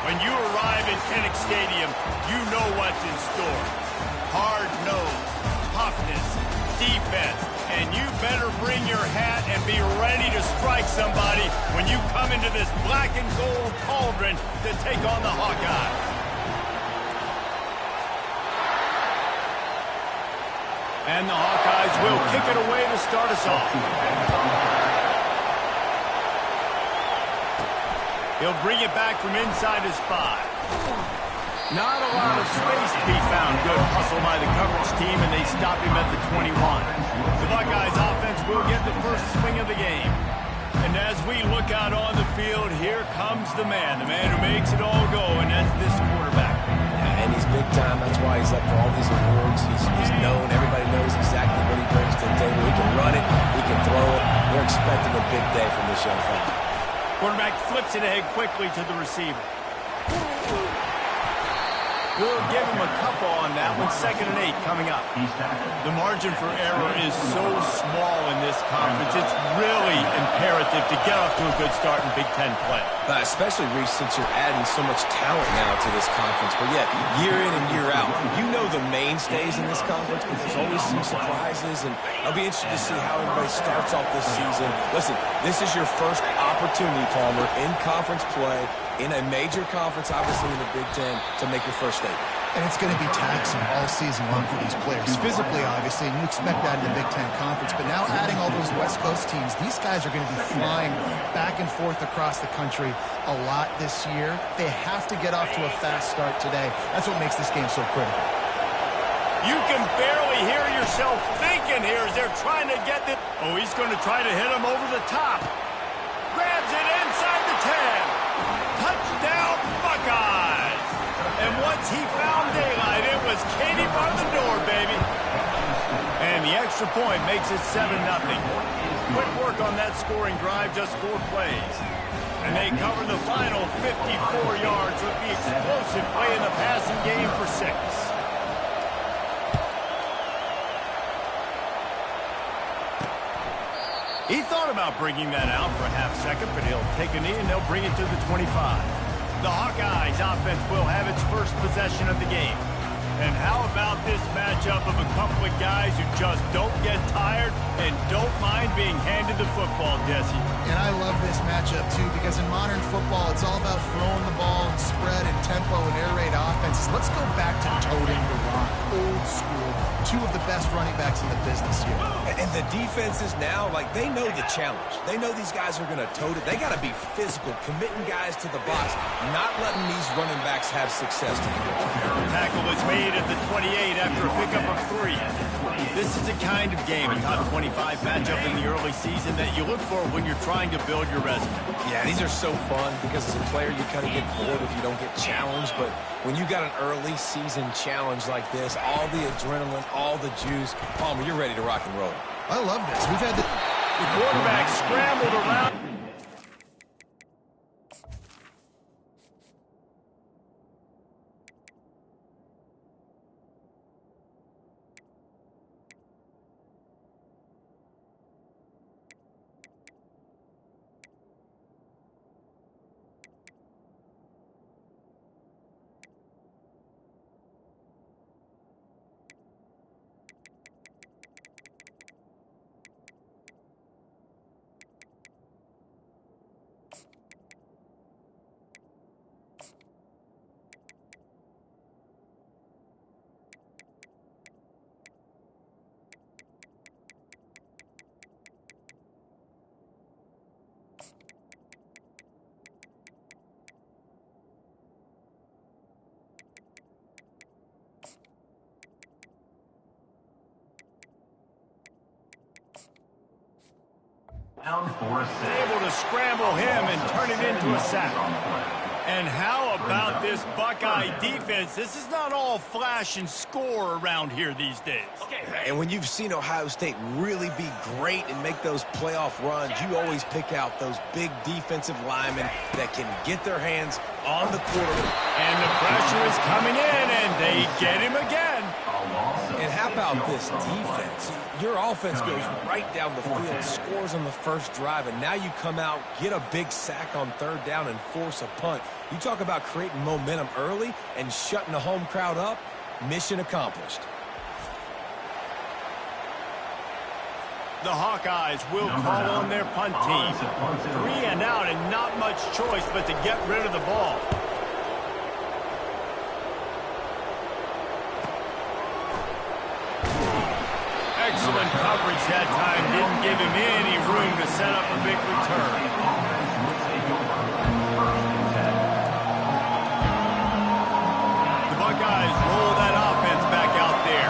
When you arrive at Kinnick Stadium, you know what's in store. Hard nose, toughness, defense, and you better bring your hat and be ready to strike somebody when you come into this black and gold cauldron to take on the Hawkeyes. And the Hawkeyes will kick it away to start us off. He'll bring it back from inside his 5. Not a lot of space to be found. Good hustle by the coverage team, and they stop him at the 21. The Buckeyes offense will get the first swing of the game. And as we look out on the field, here comes the man who makes it all go, and that's this quarterback. Yeah, and he's big time. That's why he's up for all these awards. He's known. Everybody knows exactly what he brings to the table. He can run it. He can throw it. We're expecting a big day from this young fella. Quarterback flips it ahead quickly to the receiver. We'll give him a couple on that one. 2nd and 8 coming up. The margin for error is so small in this conference. It's really imperative to get off to a good start in Big Ten play. Especially, Reese, since you're adding so much talent now to this conference. But yet, year in and year out, you know the mainstays in this conference, but there's always some surprises. And I'll be interested to see how everybody starts off this season. Listen, this is your first opportunity, Palmer, in conference play, in a major conference, obviously in the Big Ten, to make your first statement. And it's going to be taxing all season long for these players. Physically, obviously, and you expect that in the Big Ten Conference. But now adding all those West Coast teams, these guys are going to be flying back and forth across the country a lot this year. They have to get off to a fast start today. That's what makes this game so critical. You can barely hear yourself thinking here as they're trying to get it. Oh, he's going to try to hit him over the top. Grabs it inside the 10. Touchdown, Buckeyes. And once he found daylight, it was Katie by the door, baby. And the extra point makes it 7-0. Quick work on that scoring drive, just 4 plays. And they cover the final 54 yards with the explosive play in the passing game for 6. He thought about bringing that out for a half second, but he'll take a knee and they'll bring it to the 25. The Hawkeyes offense will have its first possession of the game. And how about this matchup of a couple of guys who just don't get tired and don't mind being handed the football, Jesse? And I love this matchup, too, because in modern football, it's all about throwing the ball and spread and tempo and air raid offenses. Let's go back to toting the rock, old school. 2 of the best running backs in the business here. And the defenses now, like, they know the challenge. They know these guys are going to tote it. They got to be physical, committing guys to the box, not letting these running backs have success together. Tackle is made at the 28 after a pickup of 3. This is the kind of game, a top 25 matchup in the early season, that you look for when you're trying to build your resume. Yeah, these are so fun because as a player, you kind of get bored if you don't get challenged. But when you got an early season challenge like this, all the adrenaline, all the juice, Palmer, you're ready to rock and roll. I love this. We've had the quarterback scrambled around. Able to scramble him and turn it into a sack. And how about this Buckeye defense? This is not all flash and score around here these days. And when you've seen Ohio State really be great and make those playoff runs, you always pick out those big defensive linemen that can get their hands on the quarterback. And the pressure is coming in, and they get him again. And And how about this defense? Your offense goes right down the field, scores on the first drive, and now you come out, get a big sack on third down, and force a punt. You talk about creating momentum early and shutting the home crowd up. Mission accomplished. The Hawkeyes will call on their punt team. 3 and out and not much choice but to get rid of the ball. Excellent coverage that time. Didn't give him any room to set up a big return. The Buckeyes roll that offense back out there.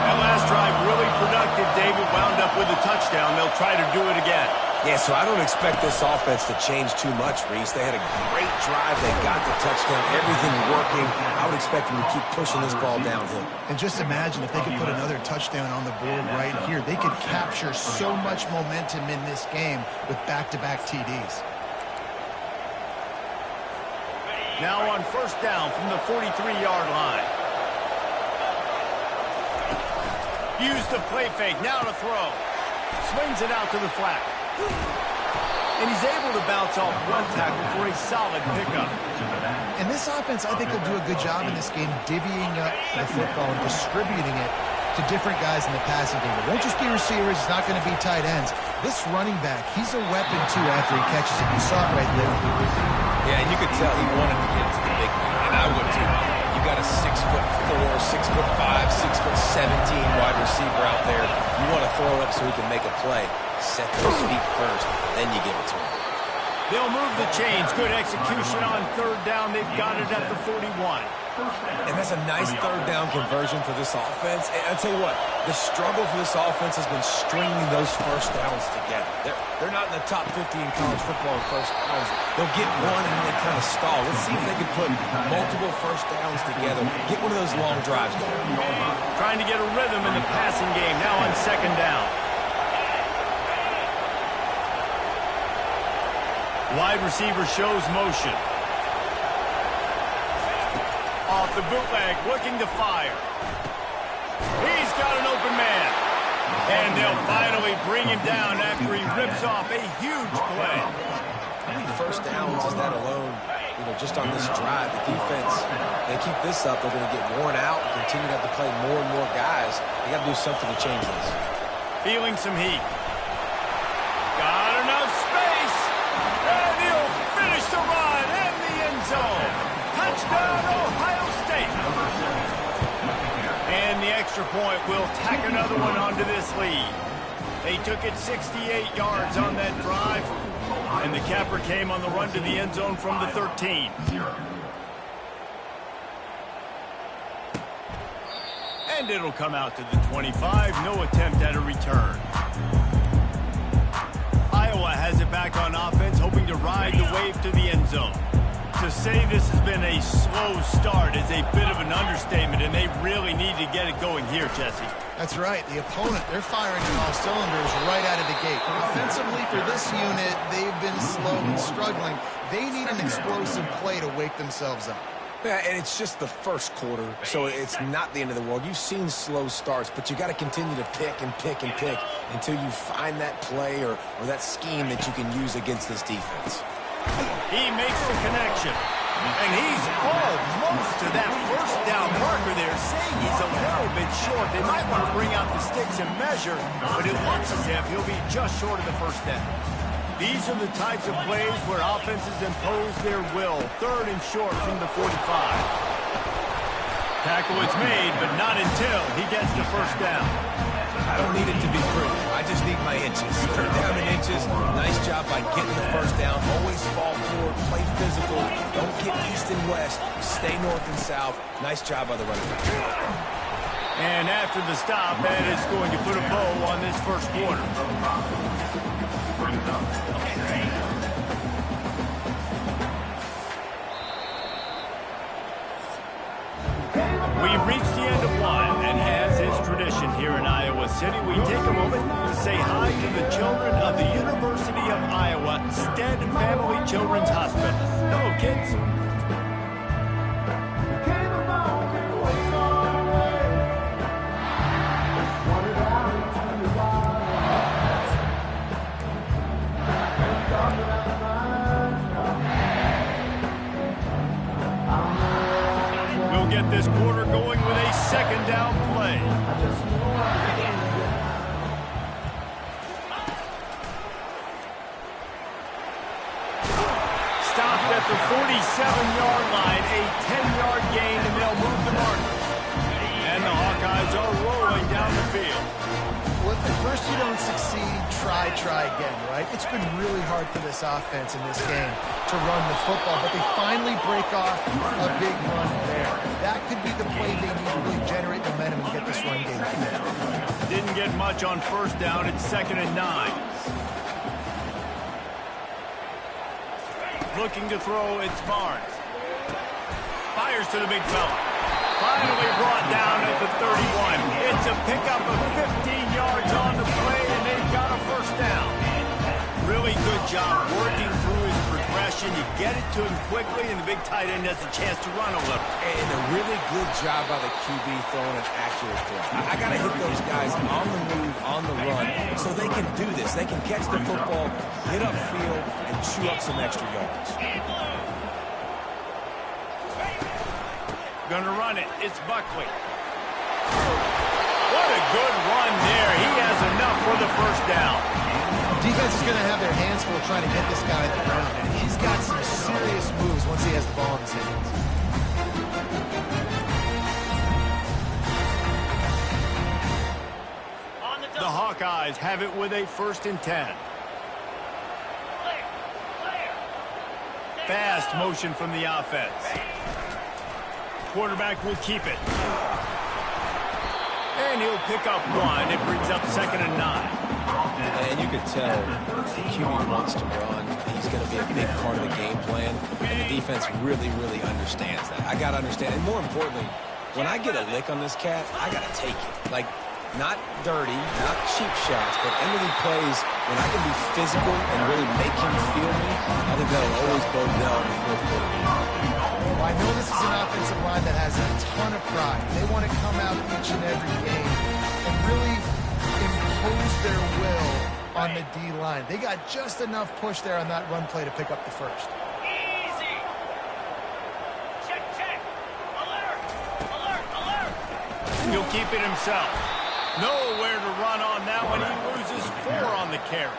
That last drive really productive. David wound up with a touchdown. They'll try to do it again. Yeah, so I don't expect this offense to change too much, Reese. They had a great drive. They got the touchdown. Everything working. I would expect them to keep pushing this ball downhill. And just imagine if they could put another touchdown on the board right here. They could capture so much momentum in this game with back-to-back TDs. Now on first down from the 43-yard line. Use the play fake. Now to throw. Swings it out to the flat. And he's able to bounce off one tackle for a solid pickup. And this offense, I think, will do a good job in this game divvying up the football and distributing it to different guys in the passing game. It won't just be receivers. It's not going to be tight ends. This running back, he's a weapon, too, after he catches it. You saw it right there. Yeah, and you could tell he wanted to get to the big man, and I would, too. You got a 6'4", 6'5", 6'17" wide receiver out there. You want to throw it up so he can make a play. Set those feet first, then you give it to him. They'll move the chains. Good execution on third down. They've got it at the 41. And that's a nice third down conversion for this offense. And I'll tell you what, the struggle for this offense has been stringing those first downs together. They're not in the top 50 in college football in first downs. They'll get one and then they kind of stall. Let's see if they can put multiple first downs together. Get one of those long drives going. Trying to get a rhythm in the passing game now on second down. Wide receiver shows motion. Off the bootleg, looking to fire. He's got an open man. And they'll finally bring him down after he rips off a huge play. How many first downs is that alone, just on this drive? The defense, they keep this up, they're going to get worn out and continue to have to play more and more guys. They got to do something to change this. Feeling some heat. Got enough space. And he'll finish the run in the end zone. Touchdown, Ohio State. And the extra point will tack another one onto this lead. They took it 68 yards on that drive. And the capper came on the run to the end zone from the 13. And it'll come out to the 25. No attempt at a return. Iowa has it back on offense, hoping to ride the wave to the end zone. To say this has been a slow start is a bit of an understatement, and they really need to get it going here, Jesse. That's right. The opponent, they're firing on all cylinders right out of the gate. Offensively, for this unit, they've been slow and struggling. They need an explosive play to wake themselves up. Yeah, and it's just the first quarter, so it's not the end of the world. You've seen slow starts, but you got to continue to pick and pick and pick until you find that play or that scheme that you can use against this defense. He makes the connection, and he's almost to that first down marker there, saying he's a little bit short. They might want to bring out the sticks and measure, but it looks as if he'll be just short of the first down. These are the types of plays where offenses impose their will. Third and short from the 45. Tackle is made, but not until he gets the first down. I don't need it to be pretty. I just need my inches. Third down in inches. Nice job by getting the first down. Always fall forward, play physical. Don't get east and west. Stay north and south. Nice job by the running back. And after the stop, that is going to put a bow on this first quarter. We've reached the end of one, and as is tradition here in Iowa City, we take a moment to say hi to the children of the University of Iowa Stead Family Children's Hospital. Hello, kids. get this quarter going with a second down play. Stopped at the 47-yard line, a 10-yard gain, and they'll move the markers. And the Hawkeyes are rolling down the field. Well, if at first you don't succeed, try again, right? It's been really hard for this offense in this game to run the football, but they finally break off a big run there. That could be the play they need to really generate momentum and get this run game going. Didn't get much on first down. It's 2nd and 9. Looking to throw, it's Barnes. Fires to the big fella. Finally brought down at the 31. It's a pickup of 15 yards on the play, and they've got a first down. Really good job working through his progression. You get it to him quickly, and the big tight end has a chance to run a little. And a really good job by the QB throwing an accurate throw. I got to hit those guys on the move, on the run, so they can do this. They can catch the football, hit upfield, and chew up some extra yards. Gonna run it. It's Buckley. What a good run there. He has enough for the first down. Defense is going to have their hands full trying to get this guy to the ground, and he's got some serious moves once he has the ball in his hands. The Hawkeyes have it with a 1st and 10. Fast motion from the offense. Quarterback will keep it. And he'll pick up 1. It brings up 2nd and 9. And you can tell the QB wants to run. He's going to be a big part of the game plan. And the defense really, really understands that. I got to understand. And more importantly, when I get a lick on this cat, I got to take it. Like, not dirty, not cheap shots, but ending plays when I can be physical and really make him feel me. I think that'll always bode well in the 4th quarter game. Well, I know this is an offensive line that has a ton of pride. They want to come out each and every game and really impose their will on the D-line. They got just enough push there on that run play to pick up the first. Easy. Check. Alert. He'll keep it himself. Nowhere to run on that one. He loses 4 on the carry.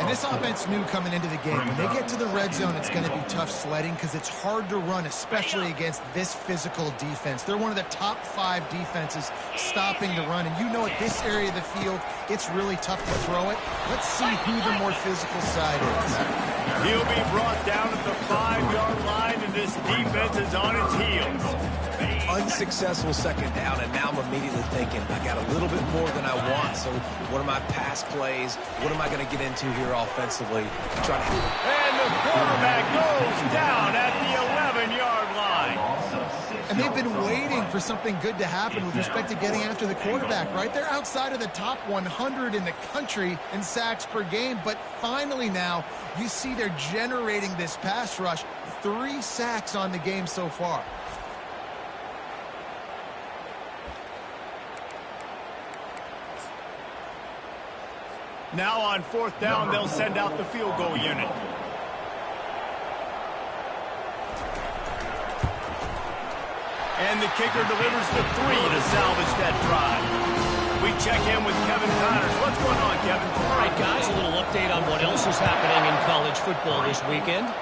And this offense knew coming into the game, when they get to the red zone, it's going to be tough sledding because it's hard to run, especially against this physical defense. They're one of the top 5 defenses stopping the run. And you know at this area of the field, it's really tough to throw it. Let's see who the more physical side is. He'll be brought down at the 5-yard line, and this defense is on its heels. Unsuccessful 2nd down, and now I'm immediately thinking, I got a little bit more than I want, so what are my pass plays? What am I going to get into here offensively? And the quarterback goes down at the 11-yard line. And they've been waiting for something good to happen with respect to getting after the quarterback, right? They're outside of the top 100 in the country in sacks per game, but finally now you see they're generating this pass rush. 3 sacks on the game so far. Now on 4th down, they'll send out the field goal unit. And the kicker delivers the 3 to salvage that drive. We check in with Kevin Connors. What's going on, Kevin? All right, guys, a little update on what else is happening in college football this weekend.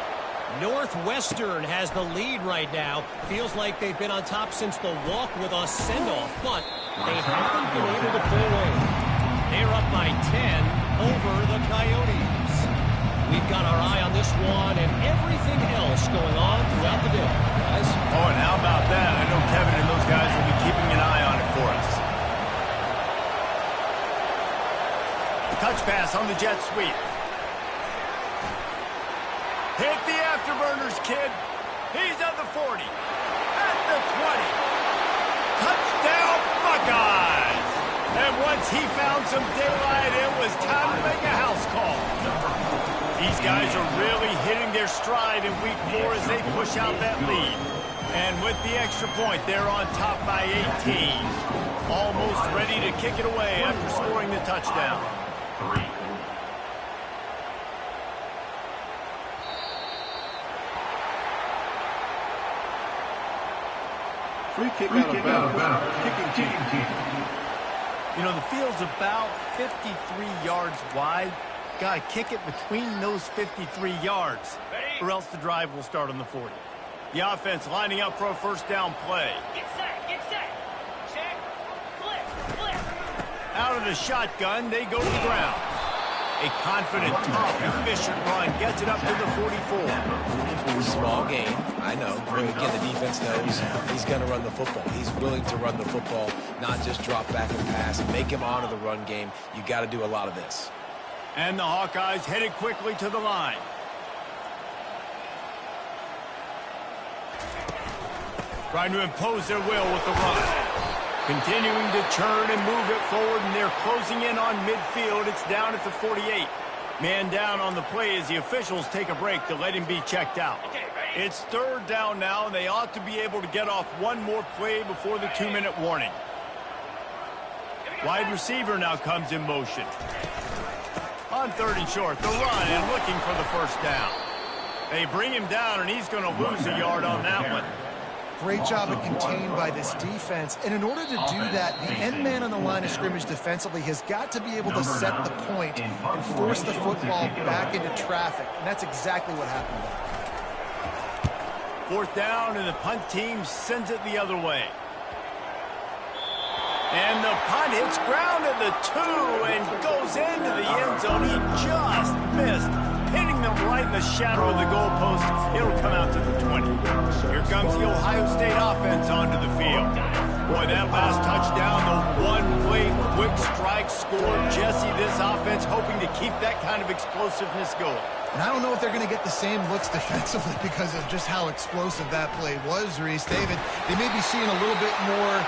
Northwestern has the lead right now. Feels like they've been on top since the walk with a send-off, but they haven't been able to pull away. They're up by 10 over the Coyotes. We've got our eye on this one and everything else going on throughout the day, guys. Oh, and how about that? I know Kevin and those guys will be keeping an eye on it for us. Touch pass on the jet sweep. Hit the afterburners, kid. He's at the 40. At the 20. Touchdown, Buckeyes! And once he found some daylight, it was time to make a house call. These guys are really hitting their stride in week 4 as they push out that lead. And with the extra point, they're on top by 18. Almost ready to kick it away after scoring the touchdown. Free kick out of bounds. Kicking team. You know, the field's about 53 yards wide. Got to kick it between those 53 yards, or else the drive will start on the 40. The offense lining up for a first down play. Get set. Check. Flip. Out of the shotgun, they go to the ground. A confident, tough, efficient run gets it up to the 44. Small game, I know. But again, the defense knows he's going to run the football. He's willing to run the football, not just drop back and pass and make him honor the run game. You got to do a lot of this. And the Hawkeyes headed quickly to the line. Trying to impose their will with the run. Continuing to churn and move it forward, and they're closing in on midfield. It's down at the 48. Man down on the play as the officials take a break to let him be checked out. It's third down now, and they ought to be able to get off one more play before the 2-minute warning. Wide receiver now comes in motion. On third and short, the run and looking for the first down. They bring him down, and he's going to lose a yard on that one. Great job of contained by this defense. And in order to do that, the end man on the line of scrimmage defensively has got to be able to set the point and force the football back into traffic. And that's exactly what happened there. Fourth down, and the punt team sends it the other way. And the punt hits ground at the 2 and goes into the end zone. He just missed, hitting them right in the shadow of the goalpost. It'll come out to the 20. Here comes the Ohio State offense onto the field. Boy, that last touchdown, the one-play quick strike score. Jesse, this offense hoping to keep that kind of explosiveness going. And I don't know if they're going to get the same looks defensively because of just how explosive that play was, Reese. David, they may be seeing a little bit more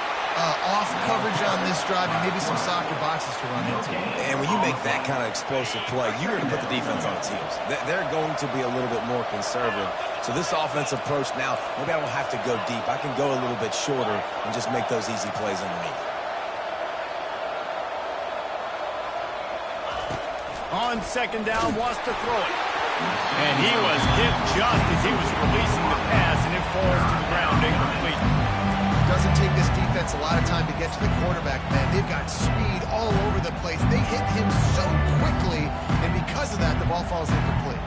off coverage on this drive and maybe some softer boxes to run into. And when you make that kind of explosive play, you're going to put the defense on its heels. They're going to be a little bit more conservative. So this offensive approach now, maybe I don't have to go deep. I can go a little bit shorter and just make those easy plays underneath. On second down, wants to throw it. And he was hit just as he was releasing the pass, and it falls to the ground incomplete. Doesn't take this defense a lot of time to get to the quarterback, man. They've got speed all over the place. They hit him so quickly, and because of that, the ball falls incomplete.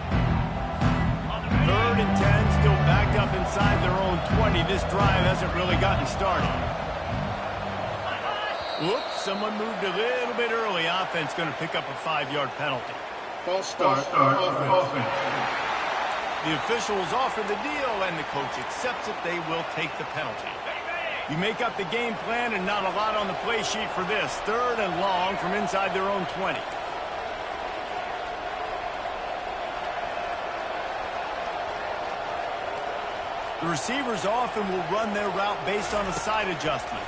Third and 10, still backed up inside their own 20. This drive hasn't really gotten started. Whoops, someone moved a little bit early. Offense going to pick up a 5-yard penalty. False start. Offense. The officials offer the deal, and the coach accepts it. They will take the penalty. You make up the game plan, and not a lot on the play sheet for this. Third and long from inside their own 20. The receivers often will run their route based on a side adjustment.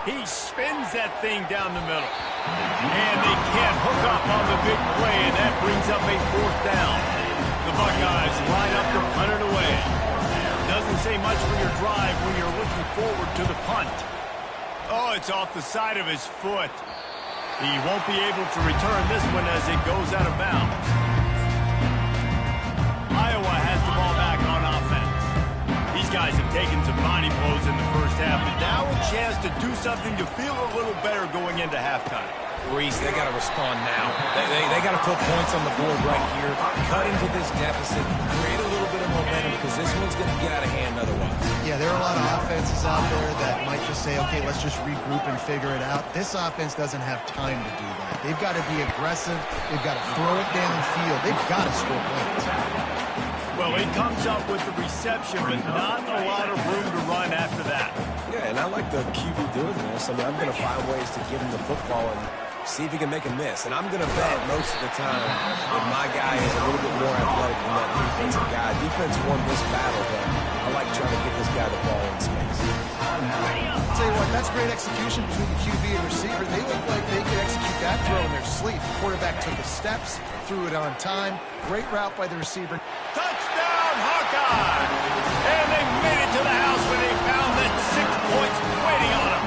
He spins that thing down the middle. And they can't hook up on the big play, and that brings up a fourth down. The Buckeyes line up to punt it away. Doesn't say much for your drive when you're looking forward to the punt. Oh, it's off the side of his foot. He won't be able to return this one as it goes out of bounds. Iowa has the ball back on offense. These guys have taken some body blows in the first half, but now a chance to do something to feel a little better going into halftime. Reese, they got to respond now. They got to put points on the board right here, cut into this deficit, create a little bit of momentum because this one's going to get out of hand otherwise. Yeah, there are a lot of offenses out there that might just say, okay, let's just regroup and figure it out. This offense doesn't have time to do that. They've got to be aggressive. They've got to throw it downfield. They've got to score points. Well, he comes up with the reception, but not a lot of room to run after that. Yeah, and I like the QB doing this. I mean, I'm going to find ways to give him the football and see if he can make a miss. And I'm going to bet most of the time that my guy is a little bit more athletic than that defensive guy. Defense won this battle, but I like trying to get this guy the ball in space. I'll tell you what, that's great execution between the QB and receiver. They look like they could execute that throw in their sleep. The quarterback took his steps, threw it on time. Great route by the receiver. Touchdown, Hawkeye! And they made it to the house when they found that 6 points waiting on them.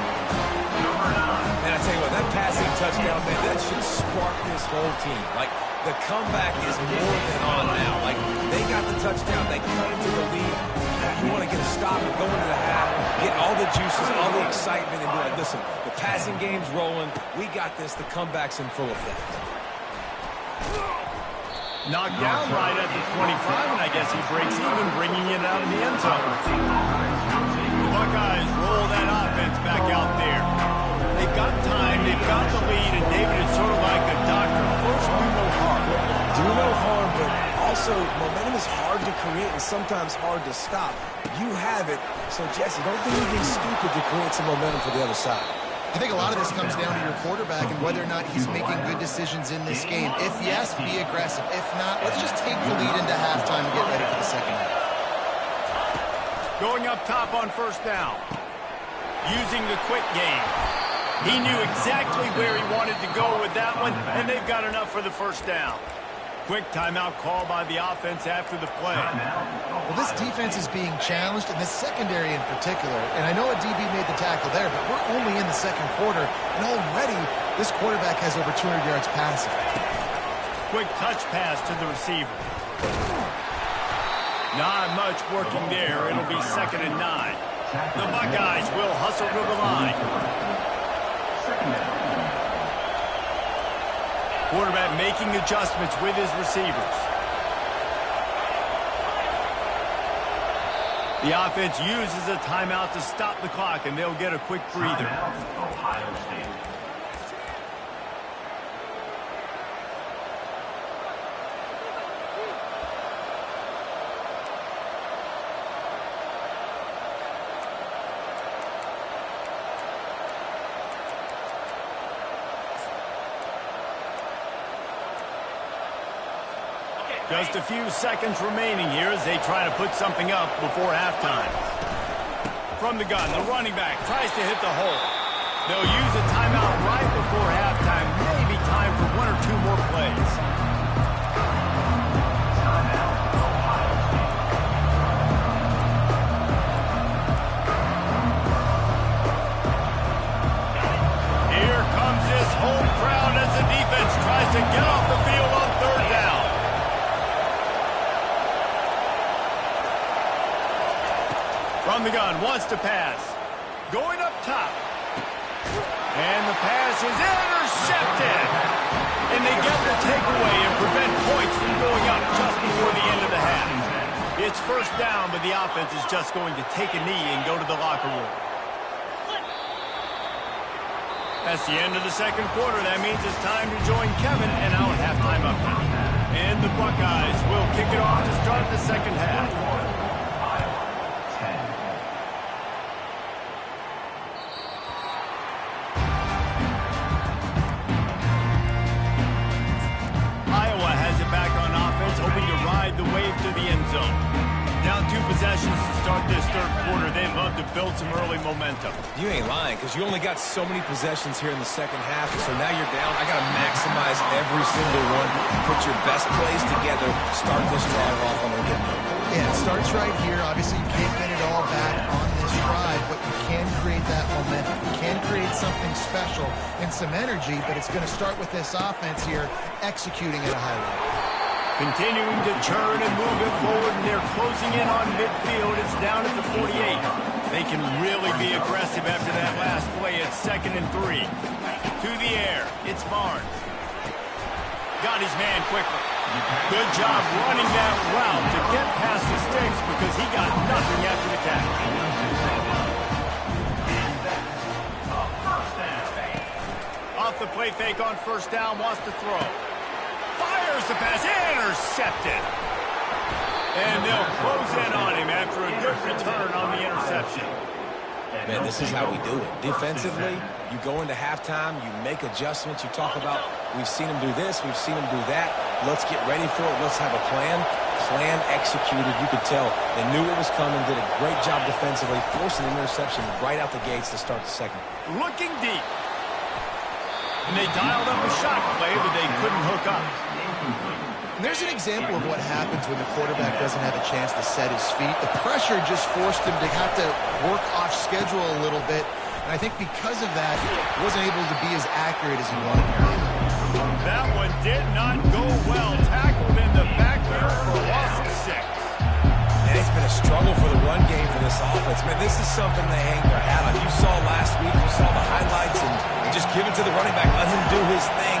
And I tell you what, that passing touchdown, man, that should spark this whole team. Like, the comeback is more than on now. Like, they got the touchdown. They cut into the lead. You want to get a stop and go excitement and be like, listen, the passing game's rolling. We got this. The comeback's in full effect. Knocked down right at the 25, and I guess he breaks even, bringing it out of the end zone. The Buckeyes roll that offense back out there. They've got time, they've got the lead, and David is sort of like a doctor. First, do no harm. Do no harm, but also momentum is hard to create and sometimes hard to stop. You have it, so Jesse, don't do anything stupid to create some momentum for the other side. I think a lot of this comes down to your quarterback and whether or not he's making good decisions in this game. If yes, be aggressive. If not, let's just take the lead into halftime and get ready for the second half. Going up top on first down. Using the quick game. He knew exactly where he wanted to go with that one, and they've got enough for the first down. Quick timeout call by the offense after the play. Well, this defense is being challenged, and the secondary in particular. And I know a DB made the tackle there, but we're only in the second quarter, and already this quarterback has over 200 yards passing. Quick touch pass to the receiver. Not much working there. It'll be 2nd and 9. The Buckeyes will hustle to the line. Quarterback making adjustments with his receivers. The offense uses a timeout to stop the clock, and they'll get a quick breather. Ohio State. Just a few seconds remaining here as they try to put something up before halftime. From the gun, the running back tries to hit the hole. They'll use a timeout right before halftime. Maybe time for 1 or 2 more plays. Here comes this home crowd as the defense tries to get off the field on 3rd down. From the gun, wants to pass. Going up top. And the pass is intercepted. And they get the takeaway and prevent points from going up just before the end of the half. It's first down, but the offense is just going to take a knee and go to the locker room. That's the end of the second quarter. That means it's time to join Kevin and our halftime update. And the Buckeyes will kick it off to start the second half. Down 2 possessions to start this third quarter. They'd love to build some early momentum. You ain't lying, because you only got so many possessions here in the second half, so now you're down. I got to maximize every single one. Put your best plays together. Start this drive off on a good note. Yeah, it starts right here. Obviously, you can't get it all back on this drive, but you can create that momentum. You can create something special and some energy, but it's going to start with this offense here executing at a high level. Continuing to churn and move it forward, and they're closing in on midfield. It's down at the 48. They can really be aggressive after that last play. It's 2nd and 3. To the air. It's Barnes. Got his man quickly. Good job running that route to get past the sticks because he got nothing after the catch. Off the play fake on first down, wants to throw. Fires the pass, intercepted. And they'll close in on him after a good return on the interception. Man, this is how we do it. Defensively, you go into halftime, you make adjustments. You talk about, we've seen him do this, we've seen him do that. Let's get ready for it. Let's have a plan. Plan executed. You could tell they knew what was coming, did a great job defensively, forcing an interception right out the gates to start the second. Looking deep. And they dialed up a shot play, but they couldn't hook up. And there's an example of what happens when the quarterback doesn't have a chance to set his feet. The pressure just forced him to have to work off schedule a little bit. And I think because of that, he wasn't able to be as accurate as he wanted to be. That one did not go well. Tackled in the back there for a loss of 6. And it's been a struggle for the run game for this offense. Man, this is something they hang their hat on. You saw last week Give it to the running back. Let him do his thing.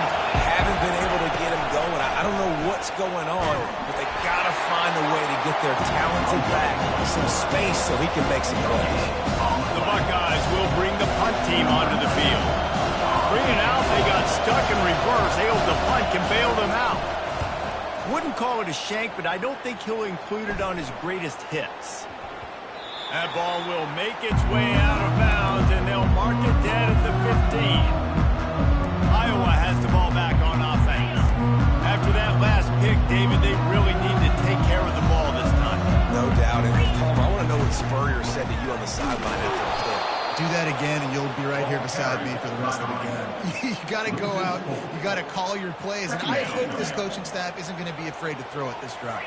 Haven't been able to get him going. I don't know what's going on, but they got to find a way to get their talented back some space so he can make some plays. The Buckeyes will bring the punt team onto the field. Bringing out, they got stuck in reverse. They hope the punt can bail them out. Wouldn't call it a shank, but I don't think he'll include it on his greatest hits. That ball will make its way out of bounds, and they'll mark it dead at the 15. Iowa has the ball back on offense. After that last pick, David, they really need to take care of the ball this time. No doubt. And Palmer, I want to know what Spurrier said to you on the sideline after the pick. Do that again, and you'll be right here beside me for the rest of the game. You got to go out. You got to call your plays. And I hope this coaching staff isn't going to be afraid to throw it this drive.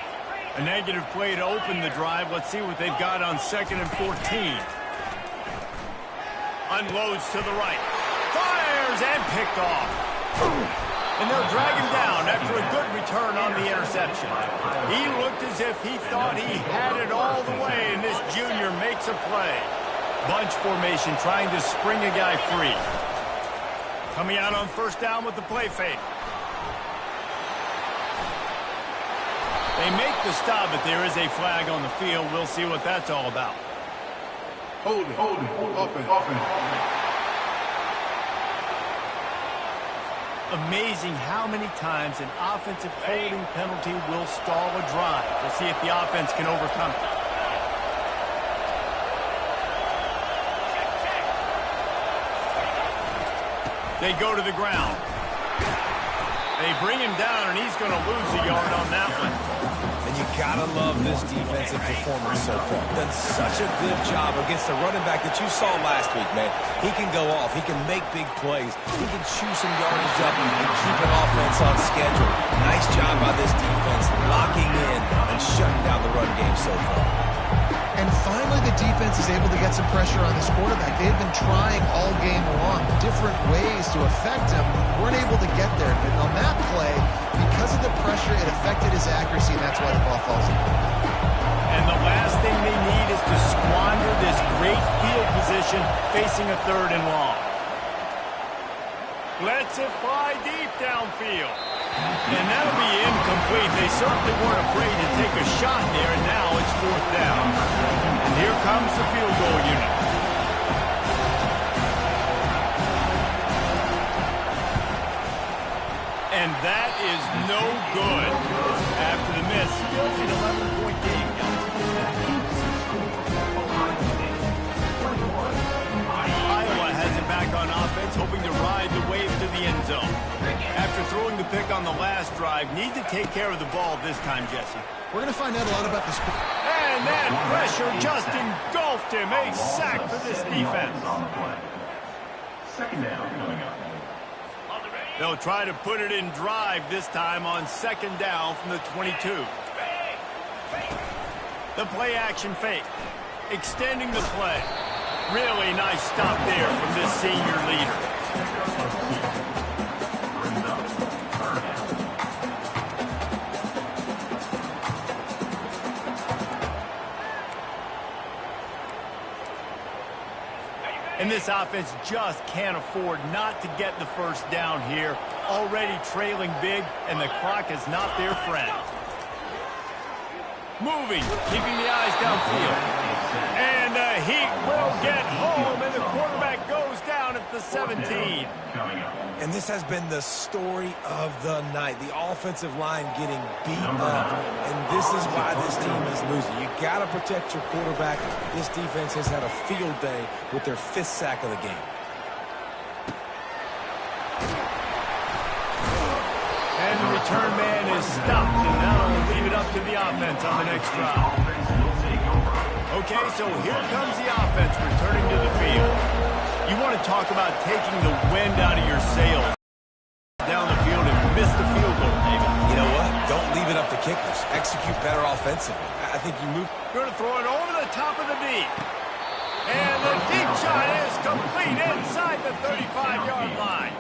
A negative play to open the drive. Let's see what they've got on 2nd and 14. Unloads to the right. Fires and picked off. And they'll drag him down after a good return on the interception. He looked as if he thought he had it all the way, and this junior makes a play. Bunch formation trying to spring a guy free. Coming out on 1st down with the play fake. They make the stop, but there is a flag on the field. We'll see what that's all about. Hold it. Offense. Amazing how many times an offensive holding penalty will stall a drive. We'll see if the offense can overcome it. They go to the ground. They bring him down, and he's going to lose a yard on that one. And you got to love this defensive performance so far. Done such a good job against the running back that you saw last week, man. He can go off. He can make big plays. He can chew some yardage up and keep an offense on schedule. Nice job by this defense locking in and shutting down the run game so far. And finally, the defense is able to get some pressure on this quarterback. They've been trying all game long different ways to affect him. Weren't able to get there. But on that play, because of the pressure, it affected his accuracy, and that's why the ball falls in. And the last thing they need is to squander this great field position facing a 3rd and long. Lets it fly deep downfield. And that'll be incomplete. They certainly weren't afraid to take a shot there, and now it's 4th down. And here comes the field goal unit. And that is no good. After the miss, still an 11-point game, guys. Iowa has it back on offense, hoping to ride the wave to the end zone. After throwing the pick on the last drive, need to take care of the ball this time, Jesse. We're going to find out a lot about this. And that pressure just engulfed him. A sack for this defense. 2nd down coming up. They'll try to put it in drive this time on 2nd down from the 22. The play action fake. Extending the play. Really nice stop there from this senior leader. And this offense just can't afford not to get the 1st down here. Already trailing big, and the clock is not their friend. Moving, keeping the eyes downfield. And the Heat will get home, and the quarterback goes down at the 17. And this has been the story of the night. The offensive line getting beat up. And this is why this team is losing. You got to protect your quarterback. This defense has had a field day with their 5th sack of the game. And the return man is stopped, and now we'll leave it up to the offense on the next drive. Okay, so here comes the offense returning to the field. You want to talk about taking the wind out of your sails down the field and miss the field goal, David. You know what? Don't leave it up to kickers. Execute better offensively. I think you move. Going to throw it over the top of the deep. And the deep shot is complete inside the 35-yard line.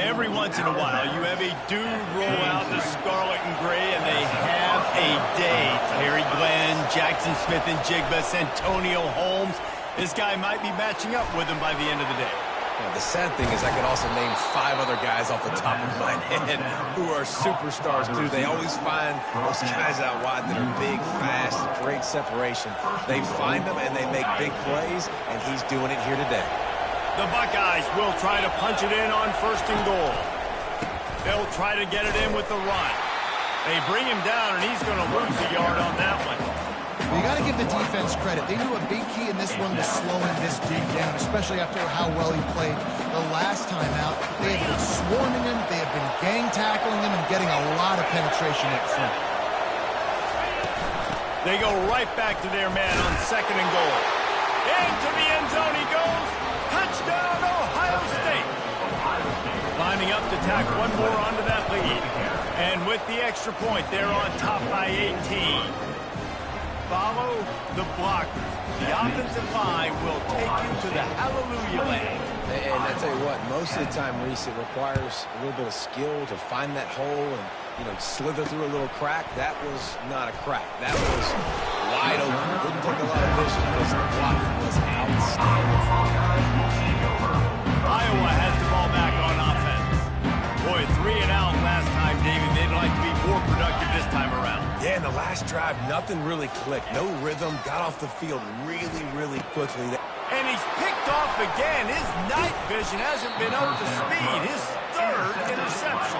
Every once in a while, you have a dude roll out the scarlet and gray, and they have a day. Terry Glenn, Jackson Smith and Jigba, Santonio Holmes. This guy might be matching up with him by the end of the day. Now, the sad thing is I could also name 5 other guys off the top of my head who are superstars, too. They always find those guys out wide that are big, fast, great separation. They find them and they make big plays, and he's doing it here today. The Buckeyes will try to punch it in on 1st and goal. They'll try to get it in with the run. They bring him down, and he's going to lose a yard on that one. You got to give the defense credit. They knew a big key in this one was slowing this dude down, especially after how well he played the last time out. They have been swarming him. They have been gang tackling him and getting a lot of penetration up front. They go right back to their man on 2nd and goal. Into the end zone he goes. Touchdown, Ohio State. Lining up to tack one more onto that lead. And with the extra point, they're on top by 18. Follow the blockers. The offensive line will take you to the hallelujah land. And I tell you what, most of the time, Reese, it requires a little bit of skill to find that hole and, slither through a little crack. That was not a crack. That was wide open. Didn't take a lot of vision because the blocking was outstanding. Iowa has the ball back on offense. Boy, 3 and out last time, David. They'd like to be more productive this time around. Yeah, in the last drive, nothing really clicked. No rhythm. Got off the field really, really quickly. And he's picked off again. His night vision hasn't been up to speed. His 3rd interception.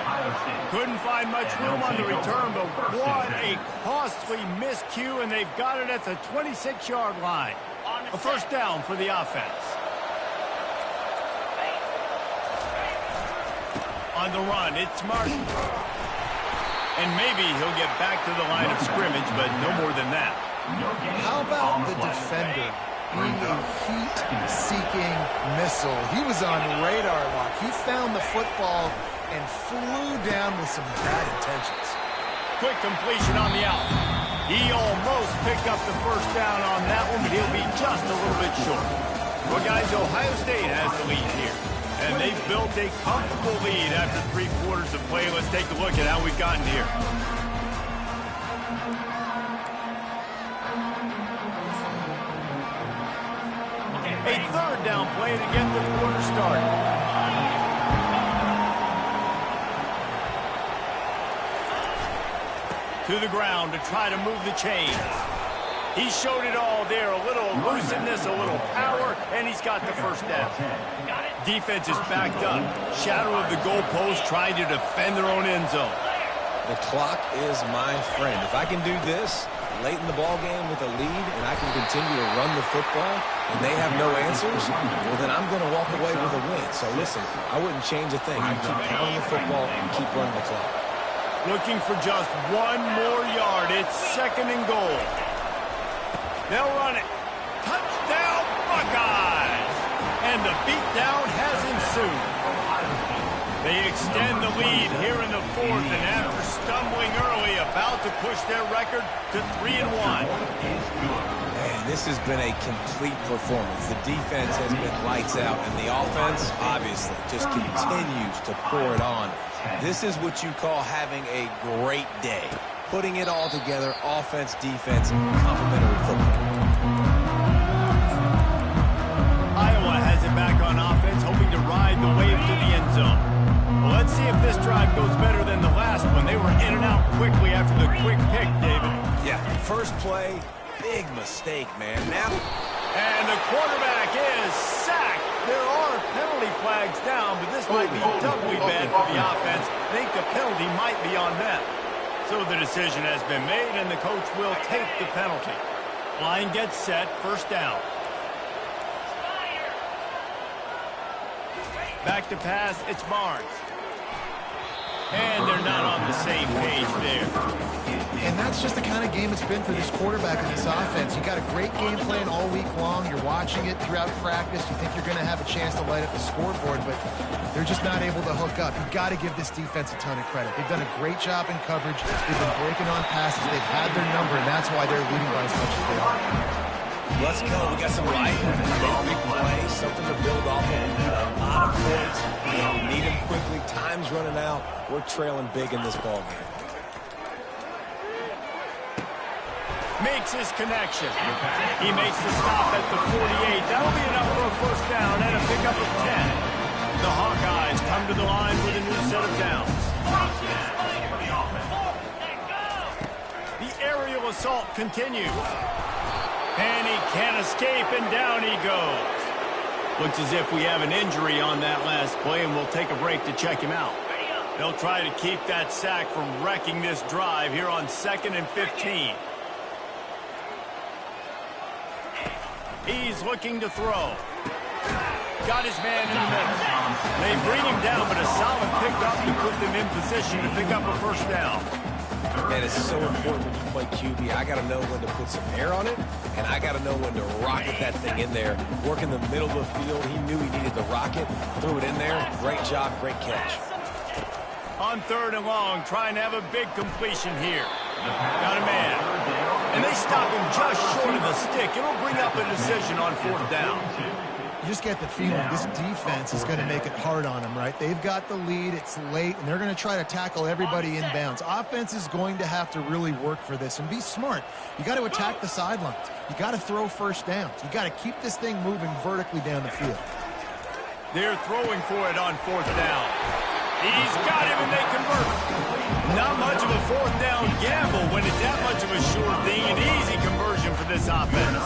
Couldn't find much room on the return, but what a costly miscue, and they've got it at the 26-yard line. A 1st down for the offense. On the run, it's Martin. And maybe he'll get back to the line of scrimmage, but no more than that. How about the defender being a heat-seeking missile? He was on radar lock. He found the football and flew down with some bad intentions. Quick completion on the out. He almost picked up the 1st down on that one, but he'll be just a little bit short. Well, guys, Ohio State has the lead here. And they've built a comfortable lead after 3 quarters of play. Let's take a look at how we've gotten here. A 3rd down play to get the quarter started. To the ground to try to move the chains. He showed it all there. A little elusiveness, a little power, and he's got the 1st down. Defense is backed up. Shadow of the goalpost trying to defend their own end zone. The clock is my friend. If I can do this late in the ball game with a lead and I can continue to run the football and they have no answers, well, then I'm going to walk away with a win. So listen, I wouldn't change a thing. I'd keep pounding the football and keep running the clock. Looking for just 1 more yard. It's 2nd and goal. They'll run it. Touchdown, Buckeyes! And the beatdown has ensued. They extend the lead here in the 4th, and after stumbling early, about to push their record to 3-1. Man, this has been a complete performance. The defense has been lights out, and the offense, obviously, just continues to pour it on. This is what you call having a great day. Putting it all together, offense, defense, complementary football. Iowa has it back on offense, hoping to ride the wave to the end zone. Well, let's see if this drive goes better than the last one. They were in and out quickly after the quick pick, David. Yeah, first play, big mistake, man. Now, and the quarterback is sacked. There are penalty flags down, but this might be doubly bad for the offense. I think the penalty might be on them. So the decision has been made, and the coach will take the penalty. Line gets set, 1st down. Back to pass, it's Barnes. And they're not on the same page there. And that's just the kind of game it's been for this quarterback and this offense. You got a great game plan all week long. You're watching it throughout practice. You think you're going to have a chance to light up the scoreboard, but they're just not able to hook up. You've got to give this defense a ton of credit. They've done a great job in coverage. They've been breaking on passes. They've had their number, and that's why they're leading by as much as they are. let's go. We got some life. Big play, something to build off of. We need a lot of points. We need them quickly. Time's running out. We're trailing big in this ball game. Makes his connection. He makes the stop at the 48. That'll be enough for a first down and a pickup of 10. The Hawkeyes come to the line with a new set of downs. The aerial assault continues. And he can't escape, and down he goes. Looks as if we have an injury on that last play, and we'll take a break to check him out. They'll try to keep that sack from wrecking this drive here on 2nd and 15. He's looking to throw. Got his man in the middle. They bring him down, but a solid pickup to put them in position to pick up a first down. Man, it's so important when you play QB. I got to know when to put some air on it, and I got to know when to rocket that thing in there. Work in the middle of the field. He knew he needed to rocket. Threw it in there. Great job, great catch. On 3rd and long, trying to have a big completion here. Got a man. And they stop him just short of the stick. It'll bring up a decision on 4th down. You just get the feeling this defense is going to make it hard on them, right? They've got the lead, it's late, and they're going to try to tackle everybody inbounds. Offense is going to have to really work for this and be smart. You got to attack the sidelines. You got to throw first downs. You got to keep this thing moving vertically down the field. They're throwing for it on 4th down. He's got him, and they convert. Not much of a 4th down gamble when it's that much of a sure thing. An easy conversion for this offense.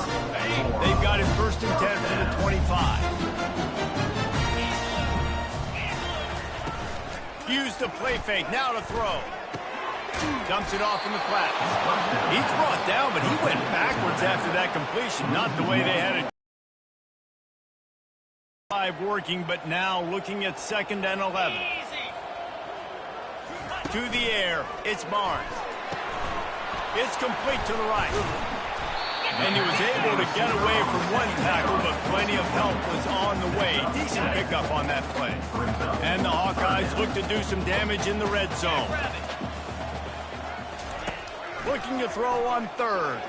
They've got him 1st and 10 from the 25. Use the play fake, now to throw. Dumps it off in the flat. He's brought down, but he went backwards after that completion. Not the way they had it. Working, but now looking at 2nd and 11. To the air, it's Barnes. It's complete to the right. And he was able to get away from one tackle, but plenty of help was on the way. Decent pickup on that play. And the Hawkeyes look to do some damage in the red zone. Looking to throw on 3rd.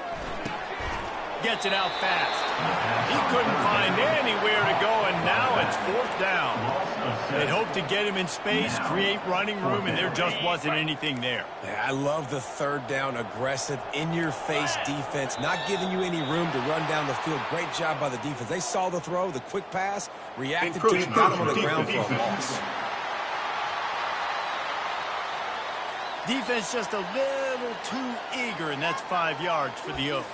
Gets it out fast. He couldn't find anywhere to go, and now it's 4th down. They'd hoped to get him in space, create running room, and there just wasn't anything there. Yeah, I love the 3rd down, aggressive, in-your-face defense, not giving you any room to run down the field. Great job by the defense. They saw the throw, the quick pass, reacted to it, got him on the ground for a loss. Defense just a little too eager, and that's 5 yards for the Oak.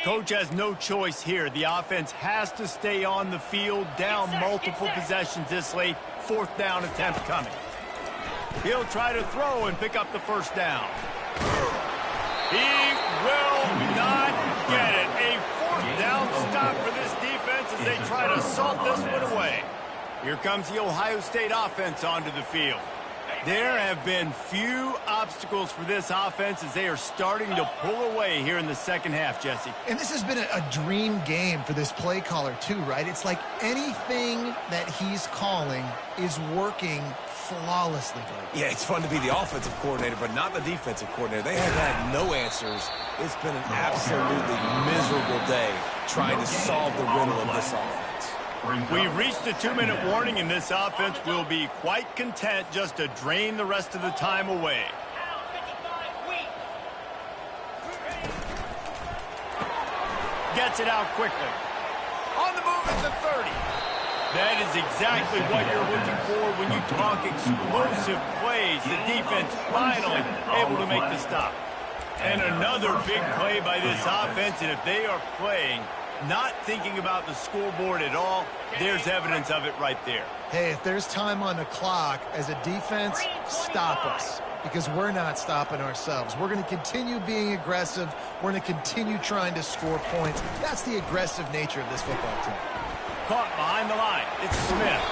Coach has no choice here. The offense has to stay on the field, down multiple possessions this late. 4th down attempt coming. He'll try to throw and pick up the first down. He will not get it. A 4th down stop for this defense as they try to salt this one away. Here comes the Ohio State offense onto the field. There have been few obstacles for this offense as they are starting to pull away here in the 2nd half, Jesse. And this has been a dream game for this play caller too, right? It's like anything that he's calling is working flawlessly. Yeah, it's fun to be the offensive coordinator, but not the defensive coordinator. They have had no answers. It's been an absolutely miserable day trying to solve the riddle of this offense. We've reached the 2-minute warning, and this offense will be quite content just to drain the rest of the time away. Gets it out quickly. On the move at the 30. That is exactly what you're looking for when you talk explosive plays. The defense finally able to make the stop. And another big play by this offense, and if they are playing not thinking about the scoreboard at all, there's evidence of it right there. Hey, if there's time on the clock, as a defense, stop us. Because we're not stopping ourselves. We're going to continue being aggressive. We're going to continue trying to score points. That's the aggressive nature of this football team. Caught behind the line. It's Smith.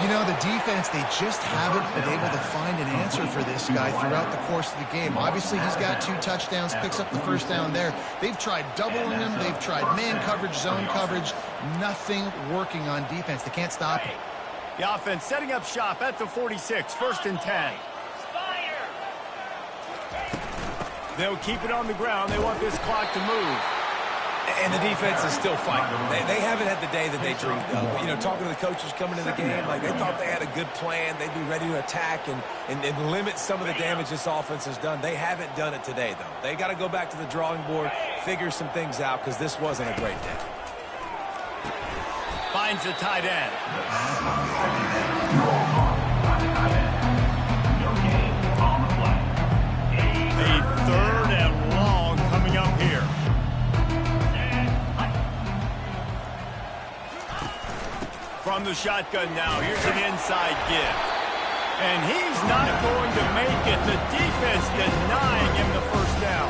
You know, the defense, they just haven't been able to find an answer for this guy throughout the course of the game. Obviously, he's got 2 touchdowns, picks up the first down there. They've tried doubling him. They've tried man coverage, zone coverage. Nothing working on defense. They can't stop him. The offense setting up shop at the 46, 1st and 10. They'll keep it on the ground. They want this clock to move. And the defense is still fighting. They haven't had the day that they dreamed of. You know, talking to the coaches coming into the game, like they thought they had a good plan. They'd be ready to attack and limit some of the damage this offense has done. They haven't done it today, though. They got to go back to the drawing board, figure some things out, because this wasn't a great day. Finds the tight end. The third and long coming up here. From the shotgun now, here's an inside give. And he's not going to make it. The defense denying him the first down.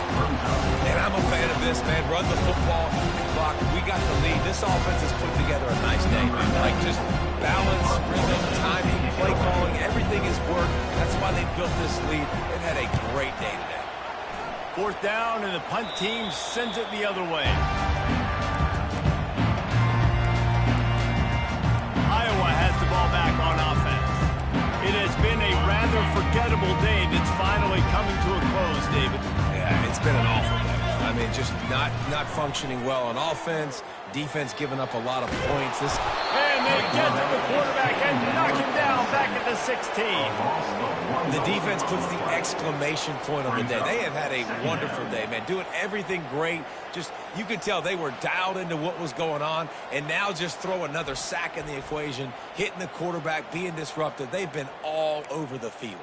And I'm a fan of this, man. Run the football, clock. We got the lead. This offense has put together a nice day, man. Like just balance, rhythm, timing, play calling, everything has worked. That's why they built this lead. They've had a great day today. Fourth down, and the punt team sends it the other way. Iowa has the ball back on offense. It has been a rather forgettable day that's finally coming to a close, David. Yeah, it's been an awful day. I mean, just not functioning well on offense. Defense giving up a lot of points. And they get to the quarterback and knock him down back at the 16. The defense puts the exclamation point on the day. They have had a wonderful day, man. Doing everything great. Just, you could tell they were dialed into what was going on. And now just throw another sack in the equation, hitting the quarterback, being disruptive. They've been all over the field.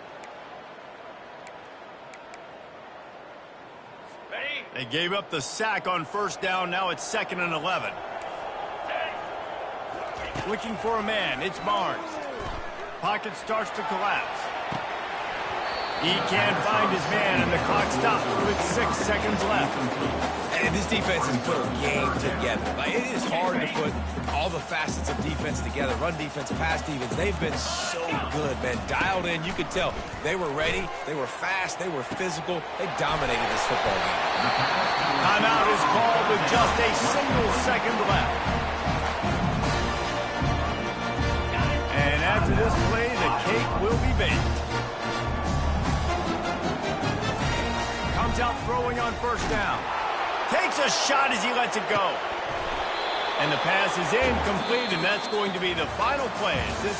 They gave up the sack on first down. Now it's 2nd and 11. Looking for a man. It's Barnes. Pocket starts to collapse. He can't find his man, and the clock stops with 6 seconds left. And this defense has put a game together. Like, it is hard to put all the facets of defense together. Run defense, pass defense. They've been so good, man. Dialed in. You could tell they were ready. They were fast. They were physical. They dominated this football game. Timeout is called with just a single second left. And after this play, the cake will be baked. Comes out throwing on first down. Takes a shot as he lets it go. And the pass is incomplete, and that's going to be the final play. This